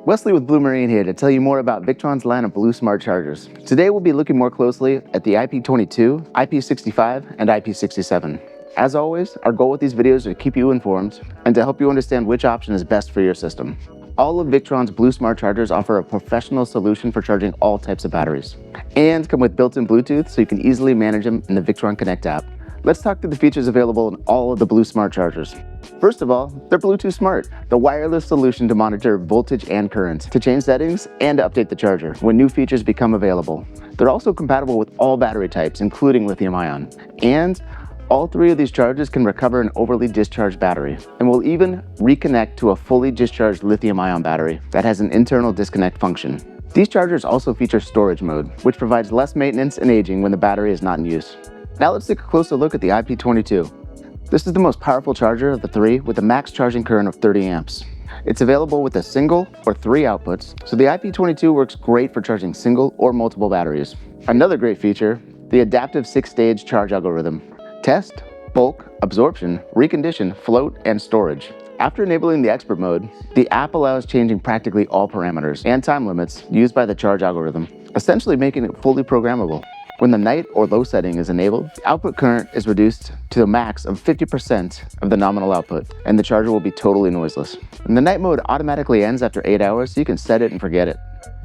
Wesley with Bluemarine here to tell you more about Victron's line of Blue Smart Chargers. Today we'll be looking more closely at the IP22, IP65, and IP67. As always, our goal with these videos is to keep you informed and to help you understand which option is best for your system. All of Victron's Blue Smart Chargers offer a professional solution for charging all types of batteries and come with built-in Bluetooth so you can easily manage them in the VictronConnect app. Let's talk through the features available in all of the Blue Smart Chargers. First of all, they're Bluetooth Smart, the wireless solution to monitor voltage and current, to change settings and to update the charger when new features become available. They're also compatible with all battery types, including lithium-ion. And all three of these chargers can recover an overly discharged battery and will even reconnect to a fully discharged lithium-ion battery that has an internal disconnect function. These chargers also feature storage mode, which provides less maintenance and aging when the battery is not in use. Now let's take a closer look at the IP22. This is the most powerful charger of the three with a max charging current of 30 amps. It's available with a single or 3 outputs, so the IP22 works great for charging single or multiple batteries. Another great feature, the adaptive 6-stage charge algorithm. Test, bulk, absorption, recondition, float, and storage. After enabling the expert mode, the app allows changing practically all parameters and time limits used by the charge algorithm, essentially making it fully programmable. When the night or low setting is enabled, the output current is reduced to a max of 50% of the nominal output, and the charger will be totally noiseless. And the night mode automatically ends after 8 hours, so you can set it and forget it.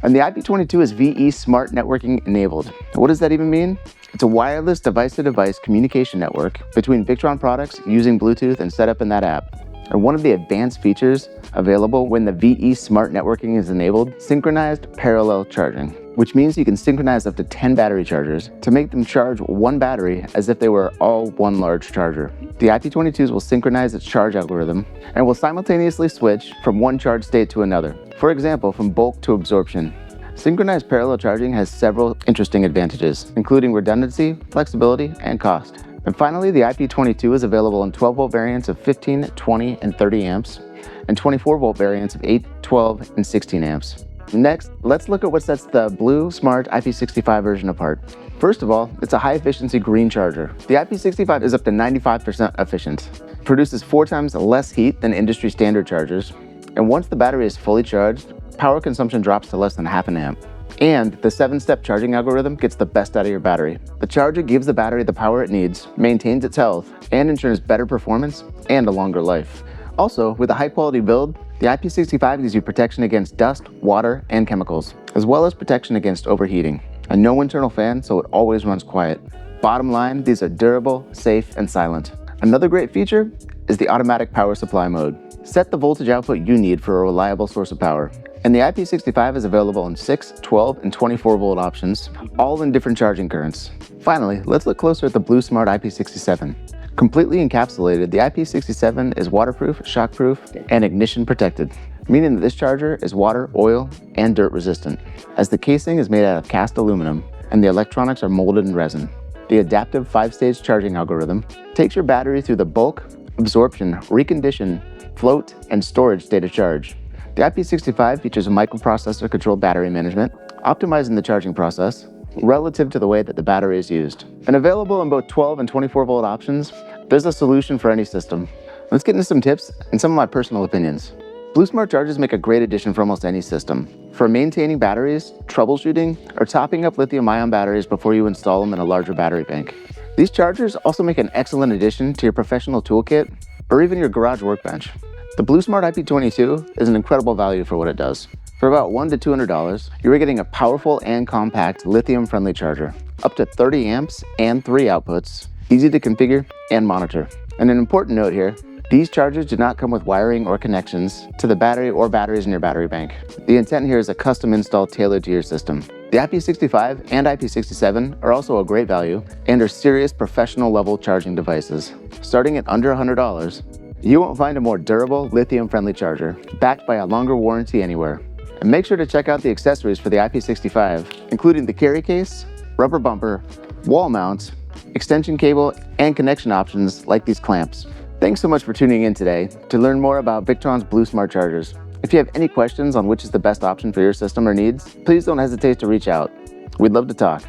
And the IP22 is VE Smart Networking enabled. What does that even mean? It's a wireless device-to-device communication network between Victron products using Bluetooth and set up in that app. And one of the advanced features available when the VE Smart Networking is enabled, synchronized parallel charging, which means you can synchronize up to 10 battery chargers to make them charge one battery as if they were all one large charger. The IP22s will synchronize its charge algorithm and will simultaneously switch from one charge state to another. For example, from bulk to absorption. Synchronized parallel charging has several interesting advantages, including redundancy, flexibility, and cost. And finally, the IP22 is available in 12-volt variants of 15, 20, and 30 amps, and 24-volt variants of 8, 12, and 16 amps. Next, let's look at what sets the Blue Smart IP65 version apart. First of all, it's a high-efficiency green charger. The IP65 is up to 95% efficient, produces 4 times less heat than industry standard chargers, and once the battery is fully charged, power consumption drops to less than half an amp. And the 7-step charging algorithm gets the best out of your battery. The charger gives the battery the power it needs, maintains its health, and ensures better performance and a longer life. Also, with a high-quality build, the IP65 gives you protection against dust, water, and chemicals, as well as protection against overheating. And no internal fan, so it always runs quiet. Bottom line, these are durable, safe, and silent. Another great feature is the automatic power supply mode. Set the voltage output you need for a reliable source of power. And the IP65 is available in 6, 12, and 24-volt options, all in different charging currents. Finally, let's look closer at the Blue Smart IP67. Completely encapsulated, the IP67 is waterproof, shockproof, and ignition protected, meaning that this charger is water, oil, and dirt resistant, as the casing is made out of cast aluminum and the electronics are molded in resin. The adaptive 5-stage charging algorithm takes your battery through the bulk, absorption, recondition, float, and storage state of charge. The IP65 features a microprocessor-controlled battery management, optimizing the charging process relative to the way that the battery is used. And available in both 12 and 24-volt options, there's a solution for any system. Let's get into some tips and some of my personal opinions. Blue Smart chargers make a great addition for almost any system. For maintaining batteries, troubleshooting, or topping up lithium-ion batteries before you install them in a larger battery bank. These chargers also make an excellent addition to your professional toolkit or even your garage workbench. The Blue Smart IP22 is an incredible value for what it does. For about $100 to $200, you're getting a powerful and compact lithium-friendly charger, up to 30 amps and 3 outputs, easy to configure and monitor. And an important note here, these chargers do not come with wiring or connections to the battery or batteries in your battery bank. The intent here is a custom install tailored to your system. The IP65 and IP67 are also a great value and are serious professional level charging devices. Starting at under $100, you won't find a more durable, lithium-friendly charger, backed by a longer warranty anywhere. And make sure to check out the accessories for the IP65, including the carry case, rubber bumper, wall mount, extension cable, and connection options like these clamps. Thanks so much for tuning in today to learn more about Victron's Blue Smart Chargers. If you have any questions on which is the best option for your system or needs, please don't hesitate to reach out. We'd love to talk.